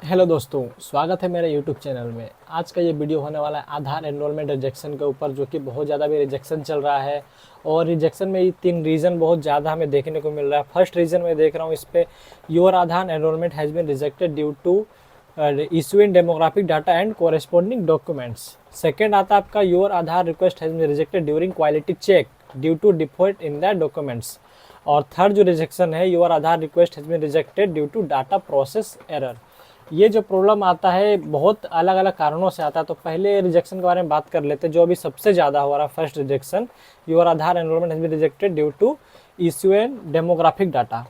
Hello दोस्तों, स्वागत है मेरे यूट्यूब चैनल में। आज का ये वीडियो होने वाला है आधार एनरोलमेंट रिजेक्शन के ऊपर, जो कि बहुत ज़्यादा भी रिजेक्शन चल रहा है। और रिजेक्शन में ये 3 रीज़न बहुत ज़्यादा हमें देखने को मिल रहा है। फर्स्ट रीज़न मैं देख रहा हूँ इस पे, your Aadhaar enrolment has been rejected due to issue in demographic data and corresponding documents. Second आता है आपका, your Aadhaar request has been rejected during quality check due to default in the documents. और थर्ड जो रिजेक्शन है, your Aadhaar request has been rejected due to data process error. ये जो problem आता है बहुत अलग अलग कारणों से आता है। तो पहले रिजेक्शन के बारे में बात कर लेते हैं, जो अभी सबसे ज़्यादा हो रहा है। First rejection, your Aadhaar enrolment has been rejected due to issue and demographic data.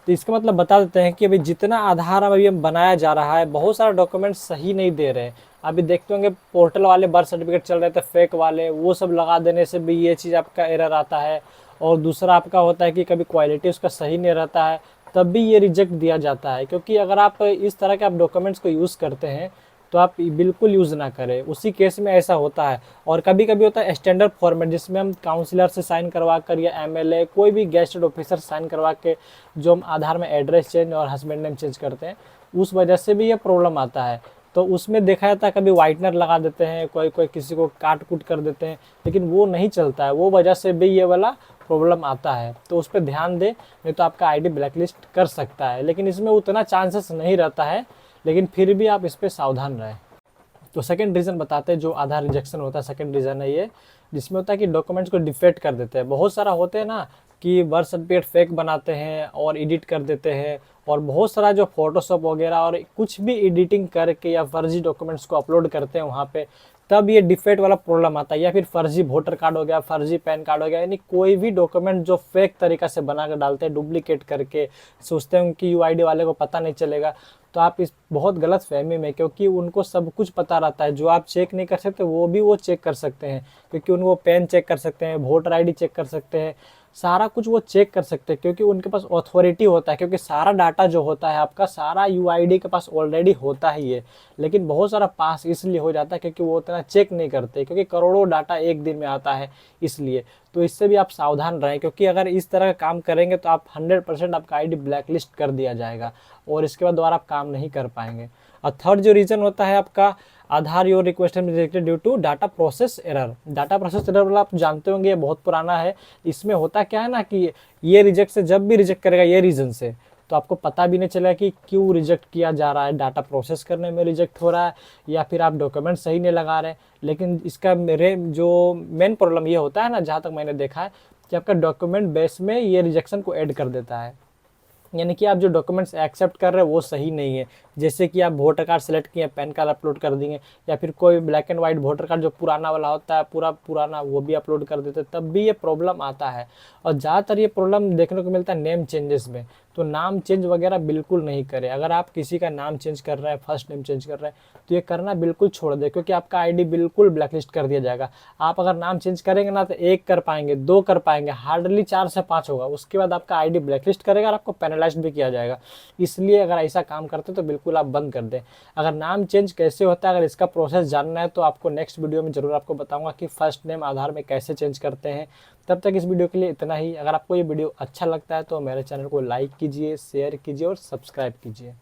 तो इसका मतलब बता देते हैं कि अभी जितना आधार अभी हम बनाया जा रहा है, बहुत सारे डॉक्यूमेंट सही नहीं दे रहे हैं। अभी देखते होंगे पोर्टल वाले बर्थ सर्टिफिकेट चल रहे थे फेक वाले, वो सब लगा देने से भी ये चीज़ आपका एरर आता है। और दूसरा आपका होता है कि कभी क्वालिटी उसका सही नहीं रहता है, तब भी ये रिजेक्ट दिया जाता है। क्योंकि अगर आप इस तरह के आप डॉक्यूमेंट्स को यूज़ करते हैं तो आप बिल्कुल यूज़ ना करें, उसी केस में ऐसा होता है। और कभी कभी होता है स्टैंडर्ड फॉर्मेट, जिसमें हम काउंसलर से साइन करवा कर या एमएलए कोई भी गेस्टेड ऑफिसर साइन करवा के जो हम आधार में एड्रेस चेंज और हस्बैंड नेम चेंज करते हैं, उस वजह से भी ये प्रॉब्लम आता है। तो उसमें देखा जाता है कभी वाइटनर लगा देते हैं, कोई कोई किसी को काट कूट कर देते हैं, लेकिन वो नहीं चलता है। वो वजह से भी ये वाला प्रॉब्लम आता है, तो उस पर ध्यान दें, नहीं तो आपका आईडी ब्लैकलिस्ट कर सकता है। लेकिन इसमें उतना चांसेस नहीं रहता है, लेकिन फिर भी आप इस पर सावधान रहें। तो सेकंड रीज़न बताते हैं जो आधार रिजेक्शन होता है। सेकंड रीज़न है ये, जिसमें होता है कि डॉक्यूमेंट्स को डिफेक्ट कर देते हैं। बहुत सारा होते हैं ना कि बर्थ सर्टिफिकेट फेक बनाते हैं और एडिट कर देते हैं, और बहुत सारा जो फोटोशॉप वगैरह और कुछ भी एडिटिंग करके या फर्जी डॉक्यूमेंट्स को अपलोड करते हैं वहाँ पे, तब ये डिफेक्ट वाला प्रॉब्लम आता है। या फिर फर्जी वोटर कार्ड हो गया, फर्जी पैन कार्ड हो गया, यानी कोई भी डॉक्यूमेंट जो फेक तरीका से बना कर डालते हैं, डुप्लीकेट करके, सोचते हैं कि यूआईडी वाले को पता नहीं चलेगा। तो आप इस बहुत गलत फहमी में, क्योंकि उनको सब कुछ पता रहता है। जो आप चेक नहीं कर सकते वो भी वो चेक कर सकते हैं, क्योंकि उनको पेन चेक कर सकते हैं, वोटर आईडी चेक कर सकते हैं, सारा कुछ वो चेक कर सकते हैं, क्योंकि उनके पास अथॉरिटी होता है। क्योंकि सारा डाटा जो होता है आपका, सारा यूआईडी के पास ऑलरेडी होता ही है। लेकिन बहुत सारा पास इसलिए हो जाता है क्योंकि वो उतना चेक नहीं करते, क्योंकि करोड़ों डाटा एक दिन में आता है इसलिए। तो इससे भी आप सावधान रहें, क्योंकि अगर इस तरह का काम करेंगे तो आप 100% आपका आईडी ब्लैकलिस्ट कर दिया जाएगा, और इसके बाद दोबारा आप काम नहीं कर पाएंगे। और थर्ड जो रीज़न होता है आपका, Aadhaar your request rejected due to data process error. Data process error वाला आप जानते होंगे, ये बहुत पुराना है। इसमें होता क्या है ना कि ये रिजेक्ट से जब भी रिजेक्ट करेगा ये रीज़न से, तो आपको पता भी नहीं चलेगा कि क्यों रिजेक्ट किया जा रहा है। डाटा प्रोसेस करने में रिजेक्ट हो रहा है, या फिर आप डॉक्यूमेंट सही नहीं लगा रहे हैं। लेकिन इसका मेरे जो मेन प्रॉब्लम ये होता है ना, जहाँ तक मैंने देखा है, कि आपका डॉक्यूमेंट बेस में ये रिजेक्शन को ऐड कर देता है। यानी कि आप जो डॉक्यूमेंट्स एक्सेप्ट कर रहे हैं वो सही नहीं है। जैसे कि आप वोटर कार्ड सेलेक्ट किए, पैन कार्ड अपलोड कर देंगे, या फिर कोई black and white voter card जो पुराना वाला होता है, पूरा पुराना, वो भी अपलोड कर देते हैं, तब भी ये प्रॉब्लम आता है। और ज़्यादातर ये प्रॉब्लम देखने को मिलता है नेम चेंजेस में। तो नाम चेंज वगैरह बिल्कुल नहीं करें। अगर आप किसी का नाम चेंज कर रहे हैं, फर्स्ट नेम चेंज कर रहे हैं, तो ये करना बिल्कुल छोड़ दें, क्योंकि आपका आईडी बिल्कुल ब्लैकलिस्ट कर दिया जाएगा। आप अगर नाम चेंज करेंगे ना, तो 1 कर पाएंगे, 2 कर पाएंगे, हार्डली 4 से 5 होगा। उसके बाद आपका आईडी ब्लैकलिस्ट करेगा और आपको पेनलाइज भी किया जाएगा। इसलिए अगर ऐसा काम करते तो बिल्कुल आप बंद कर दें। अगर नाम चेंज कैसे होता है, अगर इसका प्रोसेस जानना है, तो आपको नेक्स्ट वीडियो में जरूर आपको बताऊंगा कि फर्स्ट नेम आधार में कैसे चेंज करते हैं। तब तक इस वीडियो के लिए इतना ही। अगर आपको ये वीडियो अच्छा लगता है तो मेरे चैनल को लाइक कीजिए, शेयर कीजिए और सब्सक्राइब कीजिए।